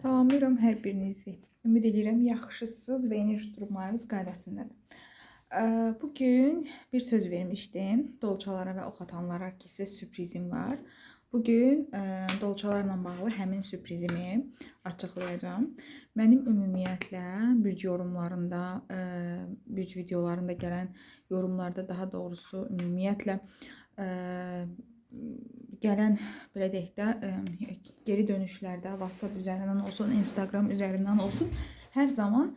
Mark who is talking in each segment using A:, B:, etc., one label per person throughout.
A: Salamlayıram hər birinizi. Ümid edirəm yaxşısınız və enerji durumlarınız qaydasındadır. Bugün bir söz vermişdim dolçalara və ox atanlara ki, sizə sürprizim var. Bugün dolçalarla bağlı həmin sürprizimi açıqlayacağım. Mənim ümumiyyətlə bürc yorumlarında, bürc videolarında gələn yorumlarda daha doğrusu ümumiyyətlə gələn belə deyək də geri dönüşlərdə WhatsApp üzərindən olsun, Instagram üzərindən olsun hər zaman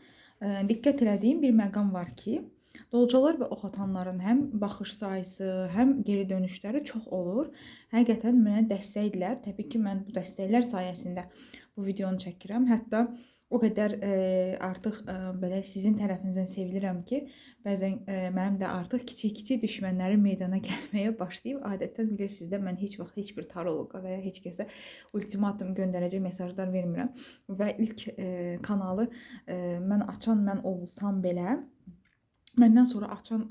A: diqqət etdiyim bir məqam var ki, dolçalar və ox atanların həm baxış sayısı, həm geri dönüşləri çox olur. Həqiqətən mənə dəstəkdilər. Təbii ki, mən bu dəstəklər sayəsində bu videonu çəkirəm. Hətta o qədər artıq belə sizin tərəfinizdən sevilirəm ki, bəzən mənim də artıq kiçik-kiçik düşmənlərim meydana gəlməyə başlayıb. Adətən bilirsiniz də, mən heç vaxt heç bir taroloqa və ya heç kəsə ultimatum göndərəcək mesajlar vermirəm. Və ilk kanalı mən açan mən olsam belə, məndən sonra açan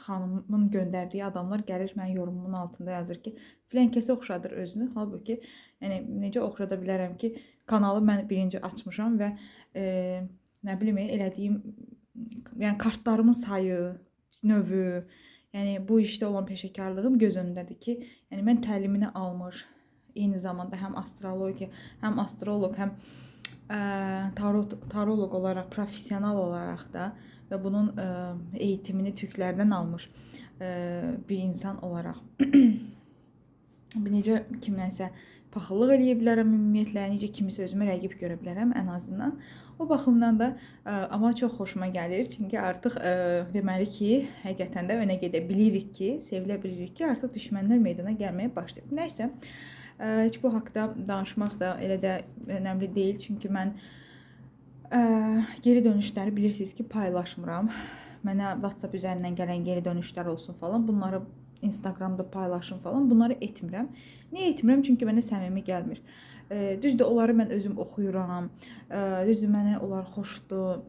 A: xanımın göndərdiyi adamlar gəlir mənim yorumumun altında yazır ki, filan kəsə oxşadır özünü. Halbuki, yəni necə oxşada bilərəm ki, kanalı mən birinci açmışam və nə bilim elədiyim, yəni kartlarımın sayı, növü, yəni bu işdə olan peşəkarlığım göz önündədir ki, yəni mən təlimini almış, eyni zamanda həm astrologiya, həm astroloq, həm taroloq olaraq, professional olaraq da və bunun eğitimini Türklərdən almış bir insan olaraq necə kimlənsə paxıllıq eləyə bilərəm ümumiyyətlə, necə kimisə özümə rəqib görə bilərəm ən azından. O baxımdan da amma çox xoşuma gəlir, çünki artıq deməli ki, həqiqətən də önə gedə bilirik ki, sevilə bilirik ki, artıq düşmənlər meydana gəlməyə başlayıb. Nəysə, heç bu haqda danışmaq da elə də önəmli deyil, çünki mən geri dönüşləri bilirsiniz ki, paylaşmıram. Mənə WhatsApp üzərindən gələn geri dönüşlər olsun falan, bunları Instagramda paylaşım falan, bunları etmirəm. Niyə etmirəm? Çünki mənə səmimi gəlmir. Düzdür, onları mən özüm oxuyuram. Düzdür, mənə onlar xoşdur.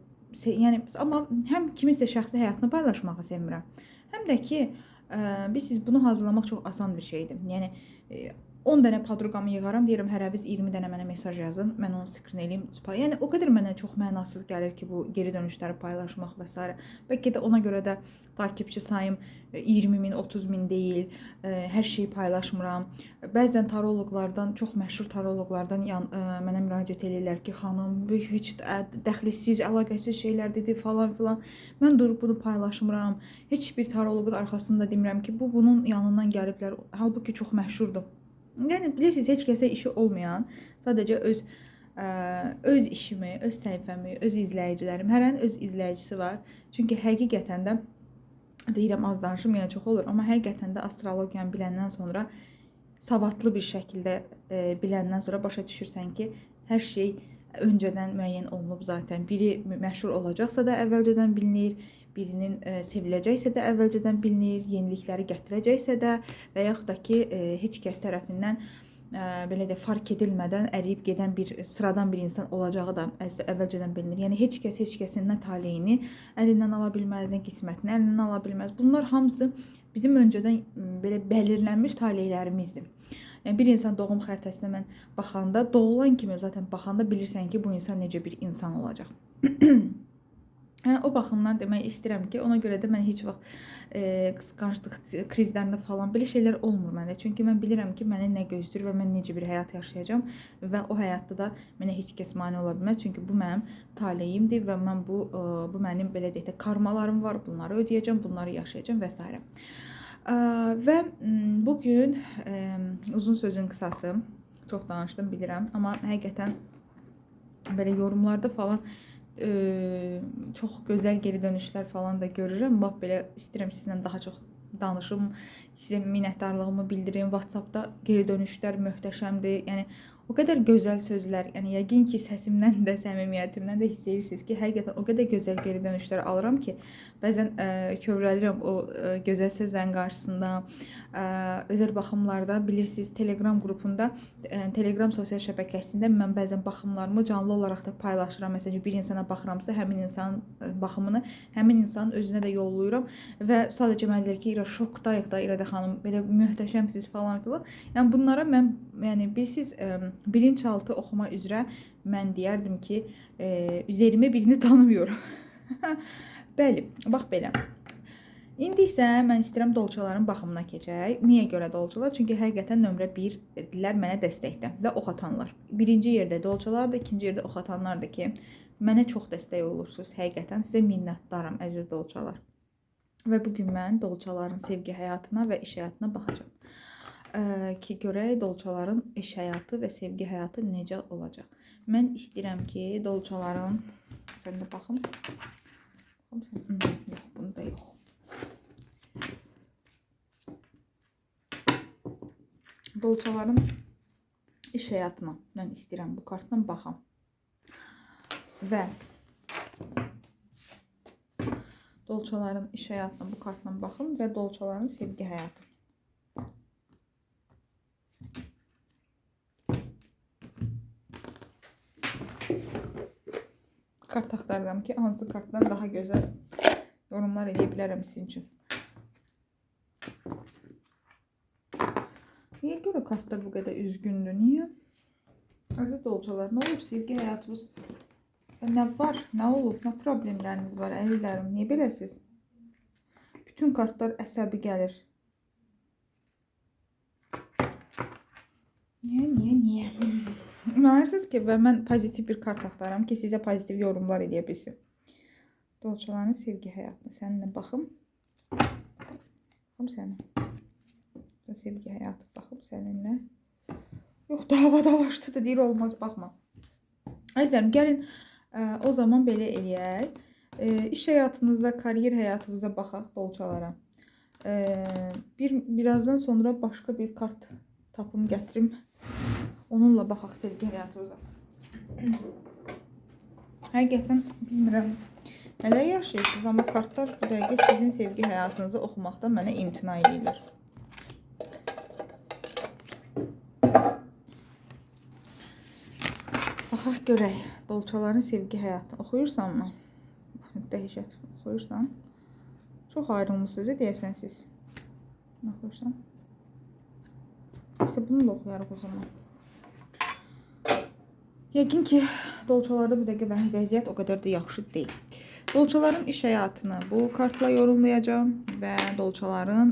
A: Yəni, amma həm kiminsə şəxsi həyatını paylaşmağı sevmirəm. Həm də ki, siz bunu hazırlamaq çox asan bir şeydir. Yəni, 10 dənə podruqamı yığaram, deyirəm hərəviz 20 dənə mənə mesaj yazın, mən onu skrin eləyim. Yəni o qədər mənə çox mənasız gəlir ki, bu geri dönüşləri paylaşmaq və s. Bəlkə də ona görə də takipçi sayım 20.000, 30.000 deyil, hər şeyi paylaşmıram. Bəzən taroloqlardan, çox məşhur taroloqlardan mənə müraciət edirlər ki, xanım, heç dəxlisiz, əlaqəsiz şeylər dedi falan filan. Mən durub bunu paylaşmıram. Heç bir taroloqun arxasında demirəm ki, bunun yanından gəliblər. Halbuki çox məşhurdur. Yəni bilirsiniz, heç kəsə işi olmayan, sadəcə öz işimi, öz səhifəmi, öz izləyicilərim, hərənin öz izləyicisi var. Çünki həqiqətən də deyirəm, az danışım, yəni çox olur, amma həqiqətən də astrologiyanı biləndən sonra, savadlı bir şəkildə biləndən sonra başa düşürsən ki, hər şey öncədən müəyyən olunub zaten. Biri məşhur olacaqsa da əvvəlcədən bilinir, birinin seviləcəksə də əvvəlcədən bilinir, yenilikləri gətirəcəksə də və yaxud da ki, heç kəs tərəfindən belə də fark edilmədən əriyib gedən bir sıradan bir insan olacağı da əvvəlcədən bilinir. Yəni heç kəs heç kəsin nə taleyini əlindən ala bilməz, nə qismətini əlindən ala bilməz. Bunlar hamısı bizim öncədən belə bəlirlənmiş taleylərimizdir. Yəni bir insan doğum xəritəsinə mən baxanda, doğulan kimi zaten baxanda bilirsən ki, bu insan necə bir insan olacaq. Yəni, o baxımdan demək istəyirəm ki, ona görə də mən heç vaxt qısqanclıq krizlərində falan belə şeylər olmur məndə. Çünki mən bilirəm ki, məni nə gözləyir və mən necə bir həyat yaşayacağım və o həyatda da mənə heç kəs mane ola bilməz. Çünki bu mənim taleyimdir və mən bu mənim belə deyək də karmalarım var, bunları ödəyəcəm, bunları yaşayacağım və s. Və bugün uzun sözün qısası, çox danışdım bilirəm, amma həqiqətən belə yorumlarda falan çox gözəl geri dönüşlər falan da görürəm. Bax belə istəyirəm sizlə daha çox danışım, sizə minnətdarlığımı bildirim. WhatsAppda geri dönüşlər möhtəşəmdir. Yəni o qədər gözəl sözlər, yəni yəqin ki, səsimdən də, səmimiyyətimdən də hiss edirsiniz ki, həqiqətən o qədər gözəl geri dönüşlər alıram ki, bəzən kövrəlirəm o gözəl sözlərin qarşısında. Özəl baxımlarda bilirsiniz, Telegram qrupunda, Telegram sosial şəbəkəsində mən bəzən baxımlarımı canlı olaraq da paylaşıram. Məsələn, bir insana baxıramsa, həmin insanın baxımını həmin insanın özünə də yollayıram və sadəcə mən deyirəm ki, şokdayıq da, İradə xanım, belə möhtəşəmsiz falan filan. Yəni bunlara mən, yəni bilsiz, bilinçaltı oxuma üzrə mən deyərdim ki, üzərimə birini tanımıyorum. Bəli, bax belə. İndi isə mən istəyirəm dolçaların baxımına keçək. Niyə görə dolçalar? Çünki həqiqətən nömrə 1 dedilər mənə dəstəkdə və ox atanlar. Birinci yerdə dolçalardır, ikinci yerdə ox atanlardır ki, mənə çox dəstək olursunuz. Həqiqətən sizə minnətdaram, əziz dolçalar. Və bugün mən dolçaların sevgi həyatına və iş həyatına baxacağım. Ki görək dolçaların iş həyatı və sevgi həyatı necə olacaq. Mən istəyirəm ki, dolçaların... Sən də baxım. Yox, bunda yox. Dolçaların iş həyatına mən istəyirəm bu kartdan baxam. Və dolçaların iş həyatına bu kartdan baxım və dolçaların sevgi həyatı. Kart axtarıram ki, hansı kartdan daha gözəl yorumlar edə bilərəm sizin üçün. Niyə görə kartlar bu qədər üzgündür? Niyə? Əziz dolçalar, nə olub sevgi həyatımız? Nə var? Nə olub? Nə problemləriniz var əzizlərim? Niyə beləsiz? Bütün kartlar əsəbi gəlir. Niyə? Mənərsiniz ki, və mən pozitiv bir kart axtaram ki, sizə pozitiv yorumlar edə bilsin. Dolçaların sevgi həyatına səninlə baxım. Baxım səninlə. Sevgi həyatı baxım səninlə. Yox, davadalaşdı da deyir, olmaz, baxma. Əzizlərim, gəlin o zaman belə eləyək. İş həyatınızda, kariyer həyatınıza baxaq dolçalara. Birazdan sonra başqa bir kart tapım gətirim. Onunla baxaq sevgi həyatınıza. Həqiqətən bilmirəm nələr yaşayırsınız, amma kartlar bu dəqiqə sizin sevgi həyatınızı oxumaqda mənə imtina edirlər. Baxaq görək, dolçaların sevgi həyatını oxuyursan mı? Dəhşət, oxuyursan. Çox ayrılmışsınız, deyəsən siz. Oxuyursan. İşte bunu da oxuyarıq o zaman. Yəqin ki, dolçalarda bu dəqiqə vəziyyət o qədər də yaxşı deyil. Dolçaların iş həyatını bu kartla yorumlayacağım və dolçaların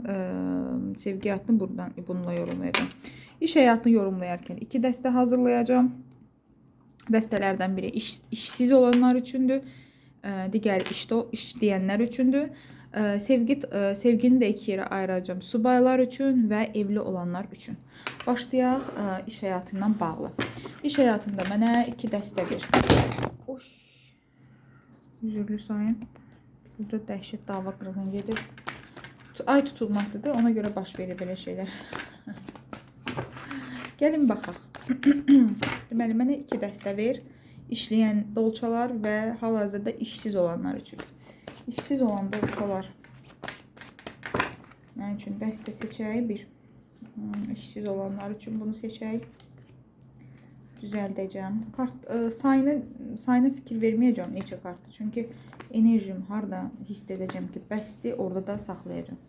A: sevgi həyatını bununla yorumlayacağım. İş həyatını yorumlayarkən 2 dəstə hazırlayacağım. Dəstələrdən biri işsiz olanlar üçündür, digəri işləyənlər üçündür. Sevgini də 2 yerə ayıracağım. Subaylar üçün və evli olanlar üçün. Başlayaq iş həyatından bağlı. İş həyatında mənə 2 dəstə ver. Oy. Üzürlü sayın. Burada dəhşət dava qırğın gedir. Ay tutulmasıdır. Ona görə baş verir belə şeylər. Gəlin baxaq. Deməli, mənə 2 dəstə ver. İşləyən dolçalar və hal-hazırda işsiz olanlar üçün. İşsiz olan dolçalar. Mənim üçün dəstə seçək bir. İşsiz olanlar üçün bunu seçək. Düzəldəcəm. Kart sayına fikir verməyəcəm neçə kartdır. Çünki enerjim harda hiss edəcəm ki, bəsdir, orada da saxlayacağam.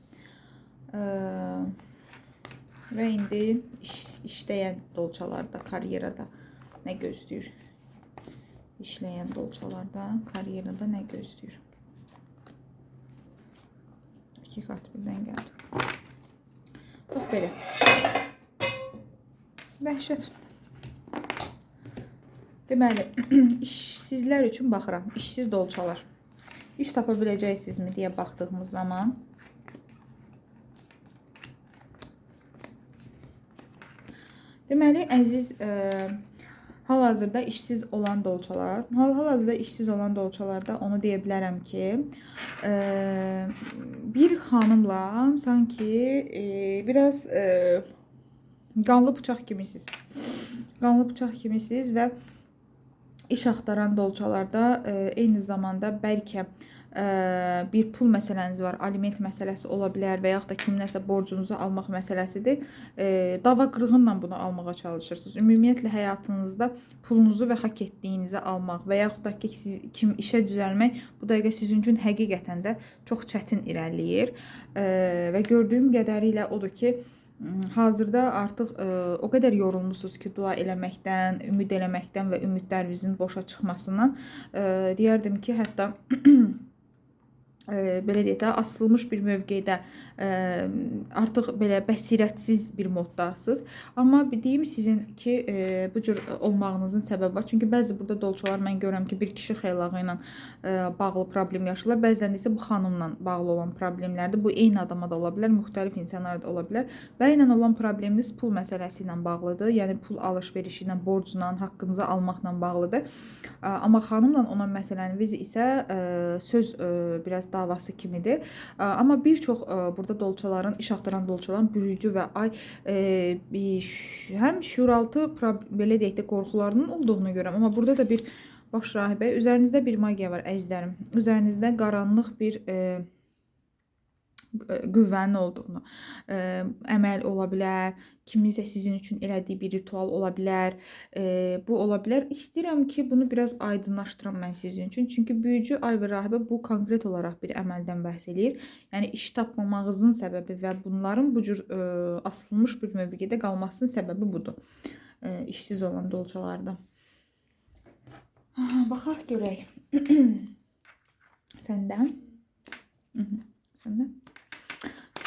A: Və indi işləyən dolçalarda, karyerada nə gözləyir? İşləyən dolçalarda, karyerada nə gözləyir? 2 kart birdən gəldi. Bax belə. Dəhşət. Deməli, işsizlər üçün baxıram. İşsiz dolçalar. İş tapa biləcəksinizmi deyə baxdığımız zaman. Deməli, əziz hal-hazırda işsiz olan dolçalar. Hal-hazırda işsiz olan dolçalarda onu deyə bilərəm ki, bir xanımla sanki biraz qanlı bıçaq kimisiniz. Qanlı bıçaq kimisiniz və iş axtaran dolçalarda eyni zamanda bəlkə bir pul məsələniz var, aliment məsələsi ola bilər və yaxud da kiminəsə borcunuzu almaq məsələsidir. Dava qırğınla bunu almağa çalışırsınız. Ümumiyyətlə həyatınızda pulunuzu və hak etdiyinizi almaq və yaxud da ki, siz işə düzəlmək bu dəqiqə sizin üçün həqiqətən də çox çətin irəliləyir. Və gördüyüm qədərilə odur ki, hazırda artıq o qədər yorulmusunuz ki, dua eləməkdən, ümid eləməkdən və ümidlərinizin boşa çıxmasından deyərdim ki, hətta belə deyək də, asılmış bir mövqedə artıq belə bəsirətsiz bir moddasınız. Amma deyim sizin ki, bu cür olmağınızın səbəbi var. Çünki bəzi burada dolçalar mən görürəm ki, bir kişi xeylağı ilə bağlı problem yaşayırlar. Bəzən isə bu xanımla bağlı olan problemlərdir. Bu eyni adama da ola bilər, müxtəlif insanlar da ola bilər. Və ilə olan probleminiz pul məsələsi ilə bağlıdır. Yəni pul alış-verişi ilə, borcla, haqqınızı almaqla bağlıdır. Amma xanımla olan məsələniz isə söz biraz davası kimidir. Amma bir çox burada dolçaların, iş axtaran dolçaların bürücü və ay həm şuuraltı belə deyək də qorxularının olduğunu görürəm. Amma burada da bir baş rahibə, üzərinizdə bir magiya var əzizlərim. Üzərinizdə qaranlıq bir qüvvənin olduğunu, əməl ola bilər, kiminsə sizin üçün elədiyi bir ritual ola bilər, bu ola bilər. İstəyirəm ki, bunu biraz aydınlaşdıram mən sizin üçün. Çünki büyücü ay və rahibə bu konkret olaraq bir əməldən bəhs eləyir. Yəni iş tapmamağınızın səbəbi və bunların bu cür asılmış bir mövqedə qalmasının səbəbi budur. İşsiz olan dolçalarda. Baxaq görək. Səndən. Səndən.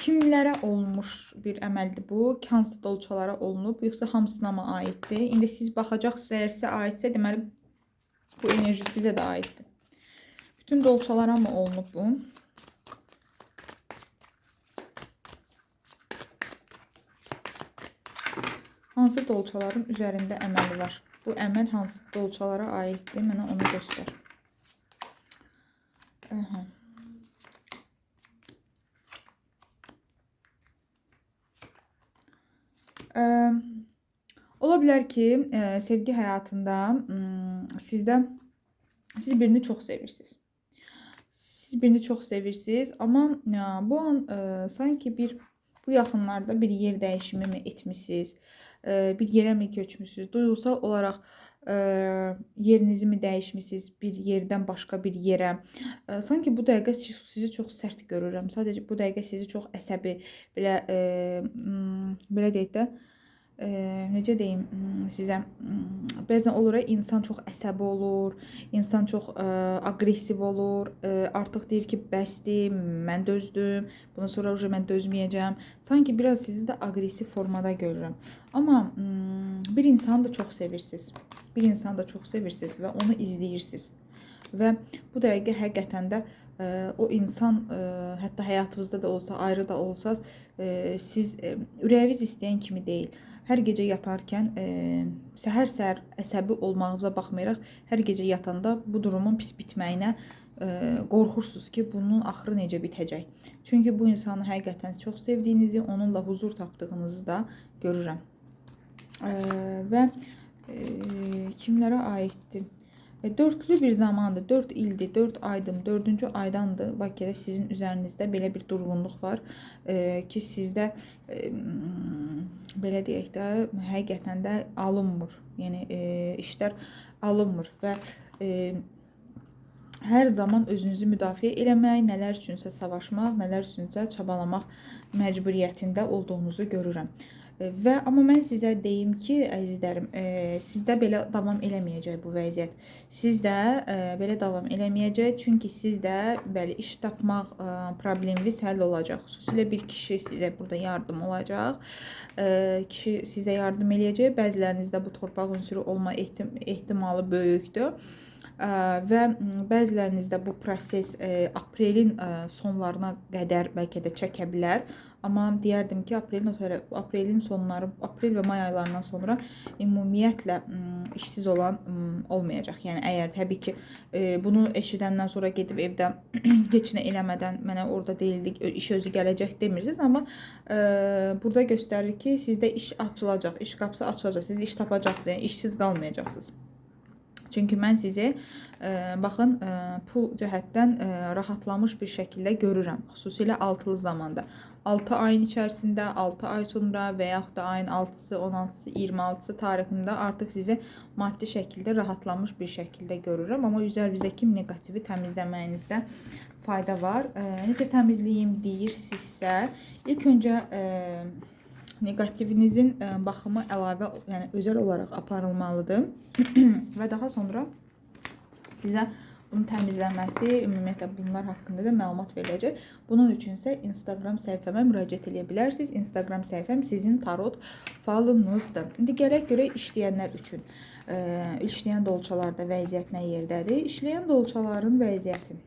A: Kimlərə olmuş bir əməldir bu? Hansı dolçalara olunub, yoxsa hamısına mı aiddir? İndi siz baxacaqsınız, əgər sizə aidsə, deməli bu enerji sizə də aiddir. Bütün dolçalara mı olunub bu? Hansı dolçaların üzərində əməli var? Bu əməl hansı dolçalara aiddir? Mənə onu göstər. Aha. Ola bilər ki, sevgi həyatında siz birini çox sevirsiniz. Siz birini çox sevirsiniz, amma bu an sanki bu yaxınlarda bir yer dəyişimi mi etmişsiniz, bir yerə mi köçmüşsünüz, duyğusal olaraq yerinizi mi dəyişmişsiniz bir yerdən başqa bir yerə. Sanki bu dəqiqə sizi çox sərt görürəm. Sadəcə bu dəqiqə sizi çox əsəbi, belə deyək də, necə deyim sizə, bəzən olur insan çox əsəbi olur, insan çox aqressiv olur, artıq deyir ki, bəsdir, mən dözdüm, bundan sonra mən dözməyəcəm. Sanki biraz sizi də aqressiv formada görürəm. Amma bir insanı da çox sevirsiniz. Bir insanı da çox sevirsiniz və onu izləyirsiniz. Və bu dəqiqə həqiqətən də o insan hətta həyatınızda da olsa, ayrı da olsaz, siz ürəyiniz istəyən kimi deyil. Hər gecə yatarkən, səhər-səhər əsəbi olmağınıza baxmayaraq, hər gecə yatanda bu durumun pis bitməyinə qorxursunuz ki, bunun axırı necə bitəcək. Çünki bu insanı həqiqətən çox sevdiyinizi, onunla huzur tapdığınızı da görürəm. Və kimlərə aiddir? Dörtlü bir zamandır, 4 ildir, 4 aydır, 4-cü aydandır. Bakıda sizin üzərinizdə belə bir durğunluq var ki, sizdə belə deyək də, həqiqətən də alınmır. Yəni işlər alınmır və hər zaman özünüzü müdafiə eləmək, nələr üçünsə savaşmaq, nələr üçünsə çabalamaq məcburiyyətində olduğunuzu görürəm. Amma mən sizə deyim ki, əzizlərim, sizdə belə davam eləməyəcək bu vəziyyət. Sizdə belə davam eləməyəcək, çünki sizdə bəli iş tapmaq probleminiz həll olacaq. Xüsusilə bir kişi sizə burada yardım olacaq. Kişi sizə yardım eləyəcək. Bəzilərinizdə bu torpaq ünsürü olma ehtimalı böyükdür. Və bəzilərinizdə bu proses aprelin sonlarına qədər bəlkə də çəkə bilər. Amma deyərdim ki, aprelin sonları, aprel və may aylarından sonra ümumiyyətlə işsiz olan olmayacaq. Yəni əgər təbii ki, bunu eşidəndən sonra gedib evdə heç nə eləmədən mənə orada deyildik, iş özü gələcək demirsiniz. Amma burada göstərir ki, sizdə iş açılacaq, iş qapısı açılacaq, siz iş tapacaqsınız, yəni işsiz qalmayacaqsınız. Çünki mən sizi, baxın, pul cəhətdən rahatlamış bir şəkildə görürəm. Xüsusilə 6-lı zamanda. 6 ayın içərisində, 6 ay sonra və yaxud da ayın 6-sı, 16-sı, 26-sı tarixində artıq sizi maddi şəkildə rahatlamış bir şəkildə görürəm. Amma üzərinizdəki negativi təmizləməyinizdə fayda var. Necə təmizləyim deyirsinizsə, ilk öncə negativinizin baxımı əlavə, yəni özəl olaraq aparılmalıdır və daha sonra sizə bunun təmizlənməsi, ümumiyyətlə bunlar haqqında da məlumat veriləcək. Bunun üçün isə Instagram səhifəmə müraciət edə bilərsiniz. Instagram səhifəm sizin tarot falınızdır. İndi gələk görək işləyənlər üçün. İşləyən dolçalarda vəziyyət nə yerdədir? İşləyən dolçaların vəziyyəti.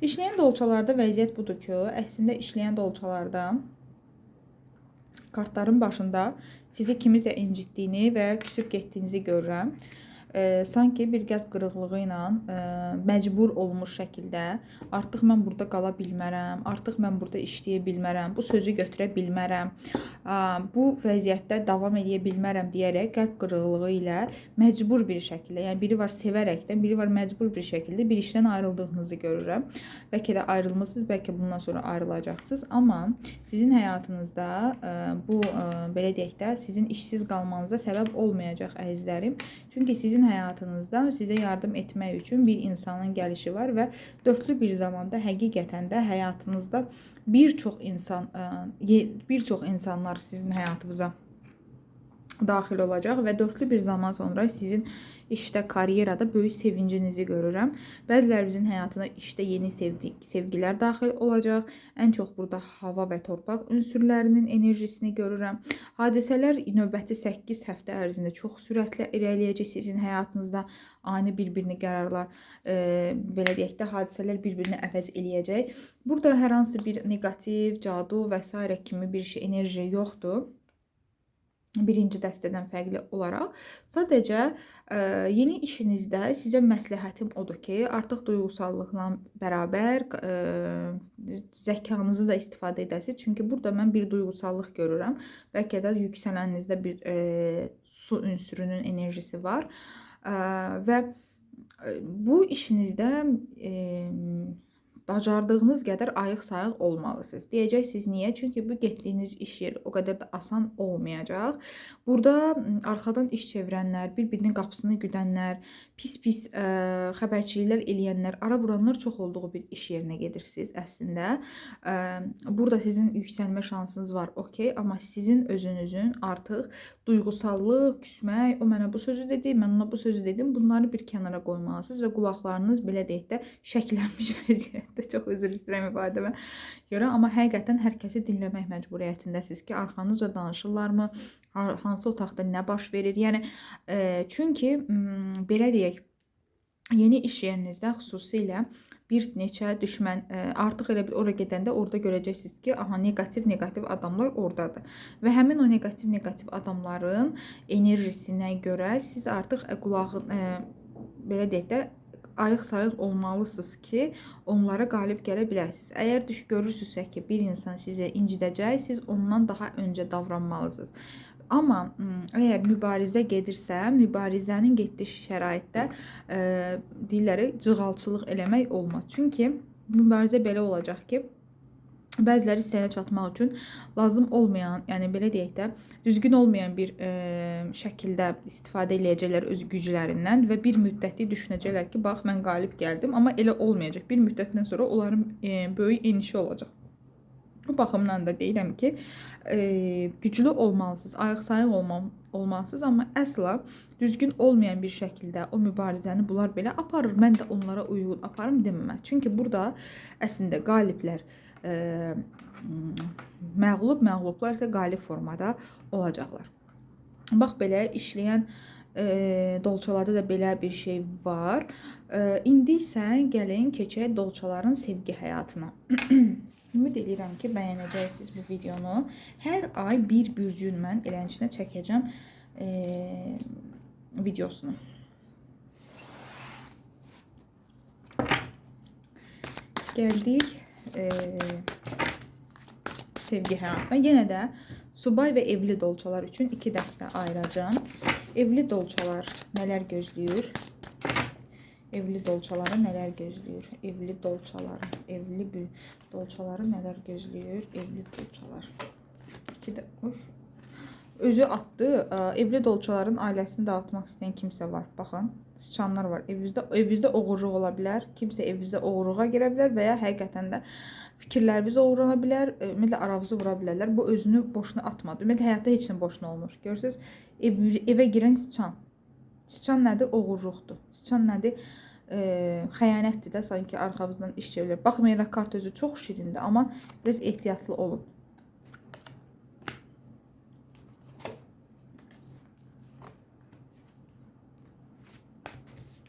A: İşləyən dolçalarda vəziyyət budur ki, əslində işləyən dolçalarda kartların başında sizi kimisə incitdiyini və küsüb getdiyinizi görürəm. Sanki bir qəlb qırıqlığı ilə məcbur olmuş şəkildə artıq mən burada qala bilmərəm, artıq mən burada işləyə bilmərəm, bu sözü götürə bilmərəm, bu vəziyyətdə davam edə bilmərəm deyərək qəlb qırıqlığı ilə məcbur bir şəkildə, yəni biri var sevərəkdən, biri var məcbur bir şəkildə bir işdən ayrıldığınızı görürəm. Bəlkə də ayrılmısınız, bəlkə bundan sonra ayrılacaqsınız, amma sizin həyatınızda bu belə deyək də sizin işsiz qalmanıza səbəb olmayacaq əzizlərim. Çünki sizin həyatınızda sizə yardım etmək üçün bir insanın gəlişi var və dörtlü bir zamanda həqiqətən də həyatınızda bir çox insanlar sizin həyatınıza daxil olacaq və dörtlü bir zaman sonra sizin işdə, karyerada böyük sevincinizi görürəm. Bəzilərimizin həyatına işdə yeni sevgilər daxil olacaq. Ən çox burada hava və torpaq ünsürlərinin enerjisini görürəm. Hadisələr növbəti 8 həftə ərzində çox sürətlə irəliləyəcək sizin həyatınızda. Ani bir-birini qərarlar, belə deyək də, hadisələr bir-birini əvəz eləyəcək. Burada hər hansı bir negativ, cadu və s. kimi bir şey, enerji yoxdur. Birinci dəstədən fərqli olaraq sadəcə yeni işinizdə sizə məsləhətim odur ki, artıq duyğusallıqla bərabər zəkanızı da istifadə edəsiniz. Çünki burada mən bir duyğusallıq görürəm. Bəlkə də yüksələnizdə bir su ünsürünün enerjisi var və bu işinizdə bacardığınız qədər ayıq-sayıq olmalısınız. Deyəcəksiniz niyə? Çünki bu getdiyiniz iş yeri o qədər də asan olmayacaq. Burada arxadan iş çevirənlər, bir-birinin qapısını güdənlər, pis-pis xəbərçiliklər eləyənlər, ara vuranlar çox olduğu bir iş yerinə gedirsiniz əslində. Burada sizin yüksəlmə şansınız var, okey, amma sizin özünüzün artıq duyğusallıq, küsmək, o mənə bu sözü dedi, mən ona bu sözü dedim, bunları bir kənara qoymalısınız və qulaqlarınız belə deyək də şəklənmiş vəziyyətdə, çox üzr istəyirəm ifadəmə görə, amma həqiqətən hər kəsi dinləmək məcburiyyətindəsiniz ki, arxanızca danışırlarmı, hansı otaqda nə baş verir, yəni çünki belə deyək, yeni iş yerinizdə xüsusilə bir neçə düşmən artıq elə bir ora gedəndə orada görəcəksiniz ki, aha, negativ adamlar oradadır. Və həmin o negativ adamların enerjisinə görə siz artıq qulağın, belə deyək də, ayıq-sayıq olmalısınız ki, onlara qalib gələ biləsiniz. Əgər görürsünüzsə ki, bir insan sizə incidəcək, siz ondan daha öncə davranmalısınız. Amma əgər mübarizə gedirsə, mübarizənin getdiyi şəraitdə deyirlər, cığalçılıq eləmək olmaz. Çünki mübarizə belə olacaq ki, bəziləri hissəyə çatmaq üçün lazım olmayan, yəni belə deyək də, düzgün olmayan bir şəkildə istifadə eləyəcəklər öz güclərindən və bir müddətli düşünəcəklər ki, bax, mən qalib gəldim, amma elə olmayacaq. Bir müddətdən sonra onların böyük enişi olacaq. Bu baxımdan da deyirəm ki, güclü olmalısınız, ayıq-sayıq olmalısınız, amma əsla düzgün olmayan bir şəkildə o mübarizəni bunlar belə aparır. Mən də onlara uyğun aparım deməm. Çünki burada əslində qaliblər məğlublar isə qalib formada olacaqlar. Bax, belə işləyən dolçalarda da belə bir şey var. İndi isə gəlin keçək dolçaların sevgi həyatına. Ümid edirəm ki, bəyənəcəksiniz bu videonu. Hər ay bir bürcün mən elənçinə çəkəcəm videosunu. Gəldik sevgi həyatına. Yenə də subay və evli dolçalar üçün 2 dəstə ayıracağım. Evli dolçalar nələr gözləyir? Evli dolçaları nələr gözləyir? Evli dolçaları nələr gözləyir? Evli dolçalar. özü atdı. Evli dolçaların ailəsini dağıtmaq istəyən kimsə var. Baxın, sıçanlar var. Evinizdə oğurluq ola bilər. Kimsə evinizə oğurluğa girə bilər və ya həqiqətən də fikirləriniz oğurlana bilər. Ümumiyyətlə aranızı vura bilərlər. Bu özünü boşuna atmadı. Ümumiyyətlə həyatda heç nə boşuna olmur. Görürsüz? Evə girən sıçan. Sıçan nədir? Oğurluqdur. Sıçan nədir? Xəyanətdir də, sanki arxamızdan iş çevrilir. Baxmayaraq kart özü çox şirindir, amma biraz ehtiyatlı olun.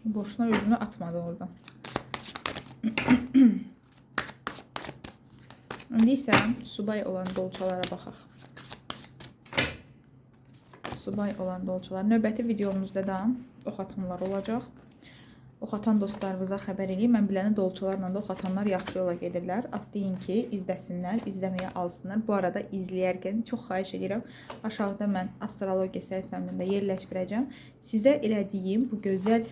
A: Boşuna özünü atmadı oradan. İndi isə subay olan dolçalara baxaq. Subay olan dolçalar. Növbəti videomuzda da ox atanlar olacaq. Ox atan dostlarınıza xəbər edeyim. Mən biləni dolçalarla da ox atanlar yaxşı yola gedirlər. Atlayın ki, izləsinlər, izləməyə alsınlar. Bu arada izləyərkən çox xahiş edirəm. Aşağıda mən astrologiya səhifəmdə də yerləşdirəcəm. Sizə elədiyim bu gözəl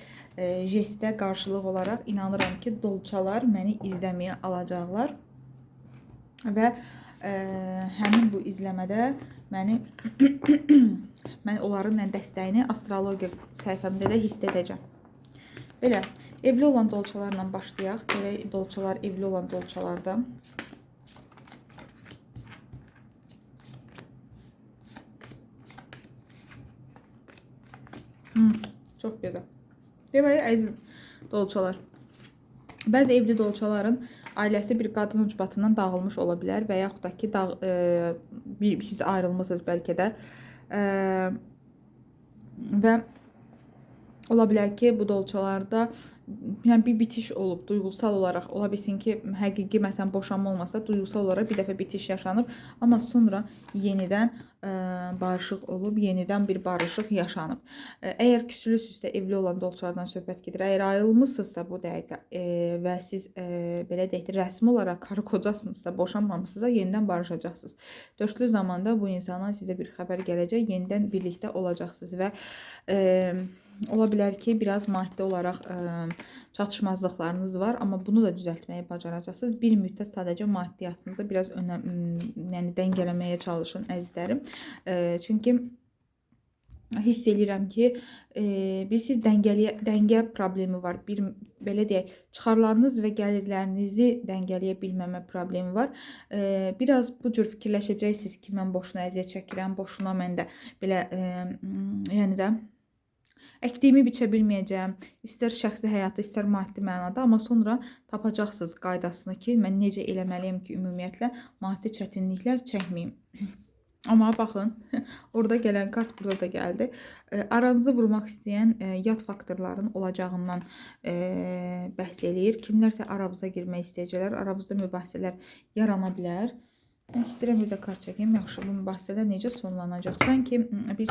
A: jestə qarşılıq olaraq inanıram ki, dolçalar məni izləməyə alacaqlar. Və həmin bu izləmədə mən onların dəstəyini astrologiya səhifəmdə də hiss edəcəm. Belə, evli olan dolçalarla başlayaq. Görək, dolçalar evli olan dolçalarda. Çox gözəl. Deməli, əziz dolçalar. Bəzi evli dolçaların ailəsi bir qadın ucbatından dağılmış ola bilər və yaxud da ki, siz ayrılmışsınız bəlkə də. Və ola bilər ki, bu dolçalarda yəni bir bitiş olub, duyğusal olaraq. Ola bilsin ki, həqiqi məsələn boşanma olmasa, duyğusal olaraq bir dəfə bitiş yaşanıb, amma sonra yenidən barışıq olub, yenidən bir barışıq yaşanıb. Əgər küslüsünüzsə, evli olan dolçalardan söhbət gedir. Əgər ayrılmışsınızsa bu dəqiqə və siz belə deyək də rəsmi olaraq karı kocasınızsa, boşanmamışsınızsa, yenidən barışacaqsınız. Dörtlü zamanda bu insandan sizə bir xəbər gələcək, yenidən birlikdə olacaqsınız və ola bilər ki, biraz maddi olaraq çatışmazlıqlarınız var, amma bunu da düzəltməyə bacaracaqsınız. Bir müddət sadəcə maddiyyatınıza biraz yəni dəngələməyə çalışın əzizlərim. Çünki hiss edirəm ki, siz dəngə problemi var. Bir belə deyək, çıxarlarınız və gəlirlərinizi dəngələyə bilməmə problemi var. Biraz bu cür fikirləşəcəksiniz ki, mən boşuna əziyyət çəkirəm, boşuna mən də belə yəni də əkdiyimi biçə bilməyəcəm, istər şəxsi həyatda, istər maddi mənada, amma sonra tapacaqsınız qaydasını ki, mən necə eləməliyim ki, ümumiyyətlə maddi çətinliklər çəkməyim. Amma baxın, orada gələn kart burada da gəldi. Aranızı vurmaq istəyən yad faktorların olacağından bəhs eləyir. Kimlərsə aranıza girmək istəyəcəklər, aranızda mübahisələr yarana bilər. Mən istəyirəm bir də kart çəkeyim. Yaxşı, bu mübahisələr necə sonlanacaq? Sanki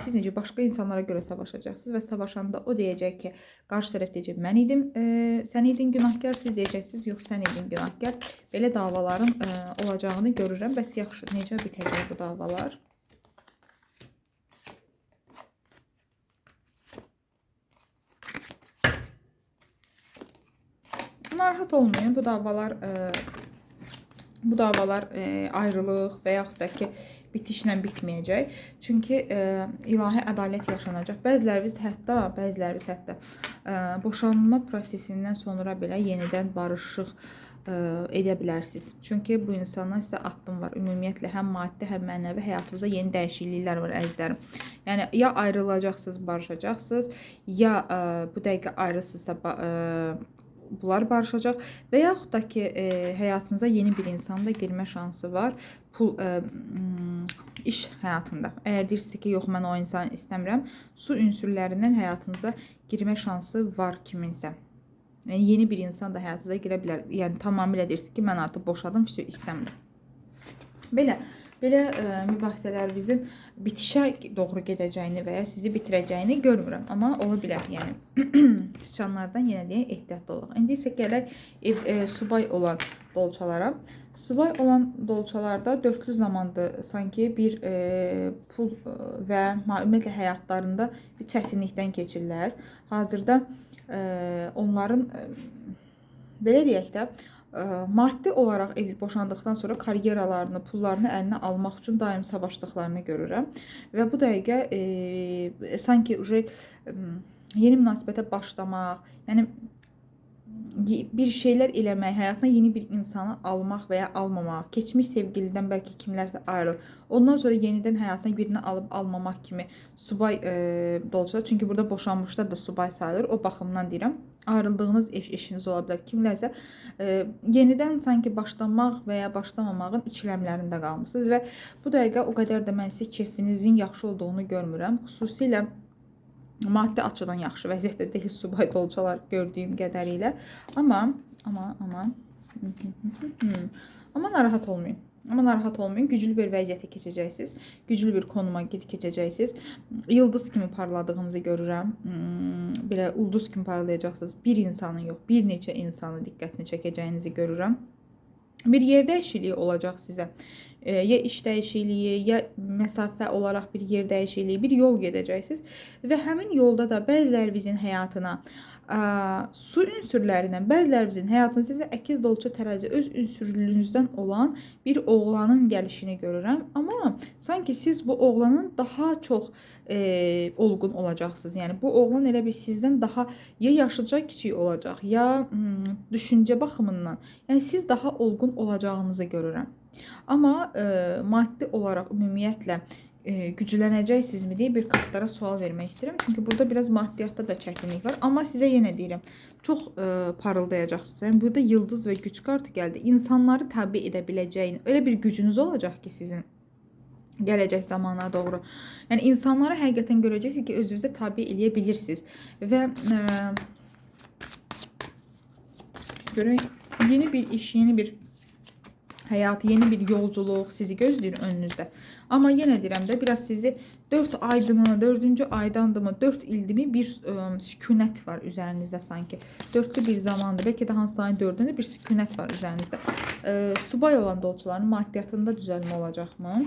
A: siz necə başqa insanlara görə savaşacaqsınız və savaşanda o deyəcək ki, qarşı tərəf deyəcək, mən idim, sən idin günahkar, siz deyəcəksiniz, yox, sən idin günahkar. Belə davaların olacağını görürəm. Bəs yaxşı, necə bitəcək bu davalar? Narahat olmayın, bu davalar ayrılıq və yaxud da ki, bitişlə bitməyəcək. Çünki ilahi ədalət yaşanacaq. Bəziləriniz hətta boşanma prosesindən sonra belə yenidən barışıq edə bilərsiniz. Çünki bu insandan sizə addım var. Ümumiyyətlə, həm maddi, həm mənəvi həyatınızda yeni dəyişikliklər var əzizlərim. Yəni, ya ayrılacaqsınız, barışacaqsınız, ya bu dəqiqə ayrısınızsa bunlar barışacaq və yaxud da ki, həyatınıza yeni bir insan da girmə şansı var. İş həyatında. Əgər deyirsiniz ki, yox, mən o insanı istəmirəm, su ünsürlərindən həyatınıza girmə şansı var kiminsə. Yəni, yeni bir insan da həyatınıza girə bilər. Yəni, tamamilə deyirsiniz ki, mən artıq boşadım, istəmirəm. Belə mübahisələrinizin bitişə doğru gedəcəyini və ya sizi bitirəcəyini görmürəm. Amma ola bilər, yəni sıçanlardan yenə deyək, ehtiyatlı olaq. İndi isə gələk subay olan dolçalara. Subay olan dolçalarda dörtlü zamandır sanki bir pul və ümumiyyətlə həyatlarında bir çətinlikdən keçirlər. Hazırda onların belə deyək də, maddi olaraq boşandıqdan sonra karyeralarını, pullarını əlinə almaq üçün daim savaşdıqlarını görürəm. Və bu dəqiqə sanki yeni münasibətə başlamaq, yəni bir şeylər eləmək, həyatına yeni bir insanı almaq və ya almamaq, keçmiş sevgilidən bəlkə kimlərsə ayrılır. Ondan sonra yenidən həyatına birini alıb almamaq kimi subay dolçalar. Çünki burada boşanmışlar da subay sayılır. O baxımdan deyirəm. Ayrıldığınız eşiniz ola bilər. Kimlərsə yenidən sanki başlamaq və ya başlamamağın ikiləmlərində qalmısınız və bu dəqiqə o qədər də mən sizə keyfinizin yaxşı olduğunu görmürəm. Xüsusilə maddi açıdan yaxşı vəziyyətdə deyil subay dolçalar gördüyüm qədərilə. Amma narahat olmayın. Amma narahat olmayın. Güclü bir vəziyyətə keçəcəksiniz. Güclü bir konuma keçəcəksiniz. Yıldız kimi parladığınızı görürəm. Belə ulduz kimi parlayacaqsınız. Bir insanın yox, bir neçə insanın diqqətini çəkəcəyinizi görürəm. Bir yer dəyişikliyi olacaq sizə. Ya iş dəyişikliyi, ya məsafə olaraq bir yer dəyişikliyi, bir yol gedəcəksiniz və həmin yolda da bəzilərinizin həyatına su ünsürlərindən, bəzilərinizin həyatına sizə əkiz, dolça, tərəzi öz ünsürlüyünüzdən olan bir oğlanın gəlişini görürəm. Amma sanki siz bu oğlanın daha çox olgun olacaqsınız. Yəni bu oğlan elə bir sizdən daha ya yaşıca kiçik olacaq, ya düşüncə baxımından. Yəni siz daha olgun olacağınızı görürəm. Amma maddi olaraq ümumiyyətlə güclənəcəksinizmi deyə bir kartlara sual vermək istəyirəm. Çünki burada biraz maddiyyatda da çətinlik var. Amma sizə yenə deyirəm, çox parıldayacaqsınız. Yəni burada yıldız və güc kartı gəldi. İnsanları təbii edə biləcəyin öyle bir gücünüz olacaq ki sizin gələcək zamanlara doğru. Yəni insanları həqiqətən görəcəksiniz ki özünüzə tabi eləyə bilirsiniz. Və görək, yeni bir iş, yeni bir həyat, yeni bir yolculuq sizi gözləyir önünüzdə. Amma yenə deyirəm də biraz sizi 4 aydımı, 4-cü aydandımı, 4 ildimi bir sükunət var üzərinizdə sanki. 4'lü bir zamandır. Bəlkə də hansısa ayın 4'ünde bir sükunət var üzərinizdə. Subay olan dolçaların maddiyyatında düzəlmə olacaqmı?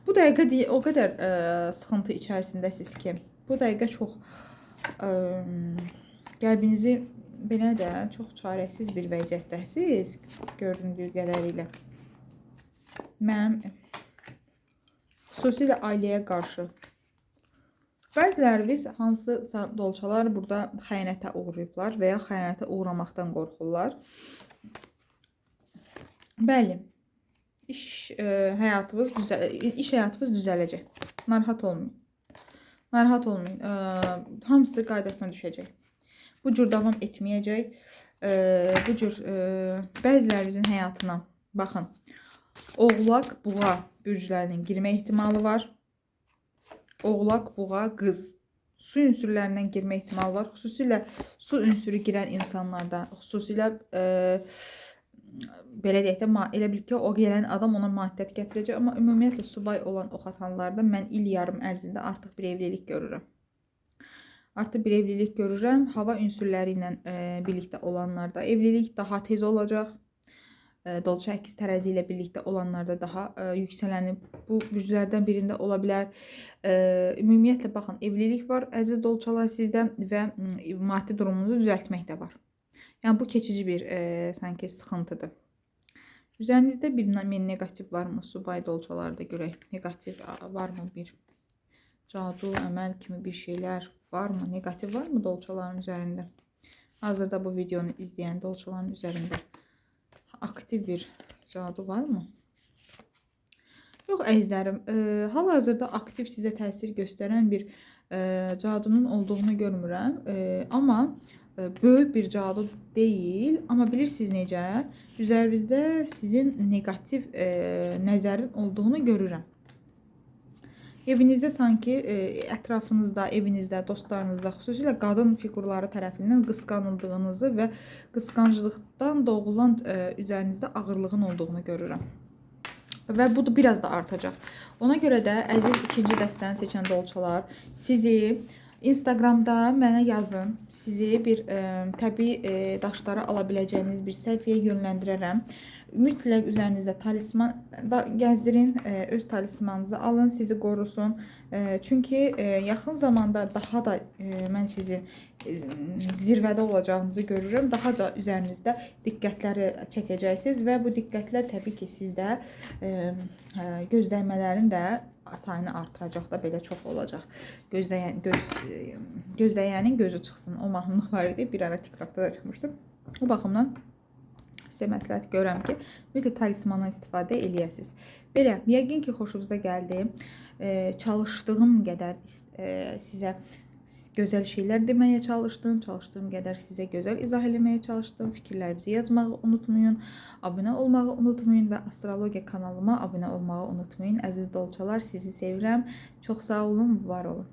A: Bu dəqiqə o qədər sıxıntı içərisindəsiniz ki, bu dəqiqə çox qəlbinizi belə də çox çarəsiz bir vəziyyətdəsiniz göründüyü qədərilə. Mənim xüsusilə ailəyə qarşı bəziləriniz hansısa dolçalar burada xəyanətə uğrayıblar və ya xəyanətə uğramaqdan qorxurlar. Bəli, iş həyatınız düzələcək. Narahat olmayın. Narahat olmayın. Hamısı qaydasına düşəcək. Bu cür davam etməyəcək. Bu cür bəzilərinizin həyatına baxın. Oğlaq, buğa bürclərinin girmə ehtimalı var. Oğlaq, buğa, qız. Su ünsürlərindən girmə ehtimalı var. Xüsusilə su ünsürü girən insanlarda, xüsusilə belə deyək də, elə bil ki, o gələn adam ona maddiyyat gətirəcək. Amma ümumiyyətlə subay olan o xatanlarda mən il yarım ərzində artıq bir evlilik görürəm. Artıq bir evlilik görürəm. Hava ünsürləri ilə birlikdə olanlarda evlilik daha tez olacaq. Dolça əkiz tərəzi ilə birlikdə olanlarda daha yüksələni bu güclərdən birində ola bilər. Ümumiyyətlə baxın, evlilik var əziz dolçalar sizdə və maddi durumunuzu düzəltmək də var. Yəni bu keçici bir sanki sıxıntıdır. Üzərinizdə bir negativ varmı? Subay dolçalarda görək. Negativ varmı bir? Cadu, əməl kimi bir şeylər varmı? Negativ varmı dolçaların üzərində? Hazırda bu videonu izləyən dolçaların üzərində aktiv bir cadu varmı? Yox əzizlərim, hal-hazırda aktiv sizə təsir göstərən bir cadunun olduğunu görmürəm. Amma böyük bir cadu deyil. Amma bilirsiniz necə? Üzərinizdə sizin negativ nəzərin olduğunu görürəm. Evinizdə sanki ətrafınızda, evinizdə, dostlarınızda, xüsusilə qadın figurları tərəfindən qısqanıldığınızı və qısqanclıqdan doğulan üzərinizdə ağırlığın olduğunu görürəm. Və bu da biraz da artacaq. Ona görə də əziz ikinci dəstəni seçən dolçalar, sizi Instagramda mənə yazın. Sizi bir təbii daşları ala biləcəyiniz bir səhifəyə yönləndirərəm. Mütləq üzərinizdə talisman da gəzdirin, öz talismanınızı alın, sizi qorusun. Çünki yaxın zamanda daha da mən sizin zirvədə olacağınızı görürüm. Daha da üzərinizdə diqqətləri çəkəcəksiniz və bu diqqətlər təbii ki, sizdə gözləmələrin də sayını artıracaq da, belə çox olacaq. Gözləyənin gözü çıxsın. O mahnı var idi, bir ara TikTokda da çıxmışdı. O baxımdan sizə məsləhət görürəm ki, mütləq talismandan istifadə eləyəsiniz. Belə, yəqin ki, xoşunuza gəldi. Çalışdığım qədər sizə gözəl şeylər deməyə çalışdım. Çalışdığım qədər sizə gözəl izah eləməyə çalışdım. Fikirlərinizi yazmağı unutmayın. Abunə olmağı unutmayın və Astrologiya kanalıma abunə olmağı unutmayın. Əziz dolçalar, sizi sevirəm. Çox sağ olun, var olun.